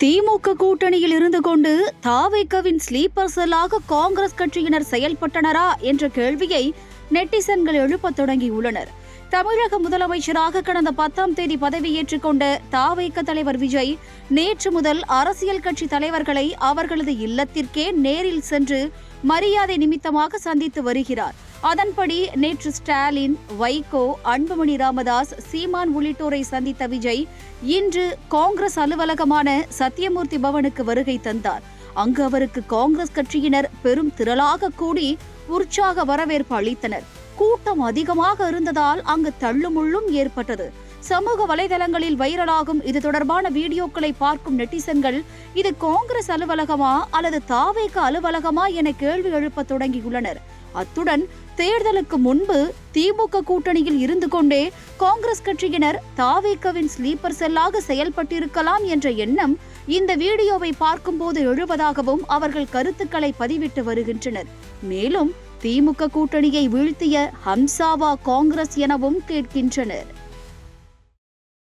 திமுக கூட்டணியில் இருந்து கொண்டு தாவேகவின் ஸ்லீப்பர் செல்லாக காங்கிரஸ் கட்சியினர் செயல்பட்டனரா என்ற கேள்வியை நெட்டிசன்கள் எழுப்பத் தொடங்கியுள்ளனர். தமிழக முதலமைச்சராக கடந்த 10ஆம் தேதி பதவியேற்றுக் கொண்ட தாவேக தலைவர் விஜய் நேற்று முதல் அரசியல் கட்சி தலைவர்களை அவர்களது இல்லத்திற்கே நேரில் சென்று மரியாதை நிமித்தமாக சந்தித்து வருகிறார். அதன்படி நேற்று ஸ்டாலின், வைகோ, அன்புமணி ராமதாஸ், சீமான் உள்ளிட்டோரை சந்தித்த விஜய் இன்று காங்கிரஸ் அலுவலகமான சத்தியமூர்த்தி பவனுக்கு வருகை தந்தார். அங்கு அவருக்கு காங்கிரஸ் கட்சியினர் பெரும் திரளாக கூடி உற்சாக வரவேற்பு அளித்தனர். கூட்டம் அதிகமாக இருந்ததால் அங்கு தள்ளுமுள்ளும் ஏற்பட்டது. சமூக வலைதளங்களில் வைரலாகும் இது தொடர்பான வீடியோக்களை பார்க்கும் நெட்டிசன்கள் இது காங்கிரஸ் அலுவலகமா அல்லது தாவேக அலுவலகமா என கேள்வி எழுப்ப தொடங்கியுள்ளனர். அத்துடன் தேர்தலுக்கு முன்பு திமுக கூட்டணியில் இருந்து கொண்டே காங்கிரஸ் கட்சியினர் தாவேகவின் ஸ்லீப்பர் செல்லாக செயல்பட்டிருக்கலாம் என்ற எண்ணம் இந்த வீடியோவை பார்க்கும்போது எழுவதாகவும் அவர்கள் கருத்துக்களை பதிவிட்டு வருகின்றனர். மேலும் திமுக கூட்டணியை வீழ்த்திய ஹம்சாவா காங்கிரஸ் எனவும் கேட்கின்றனர்.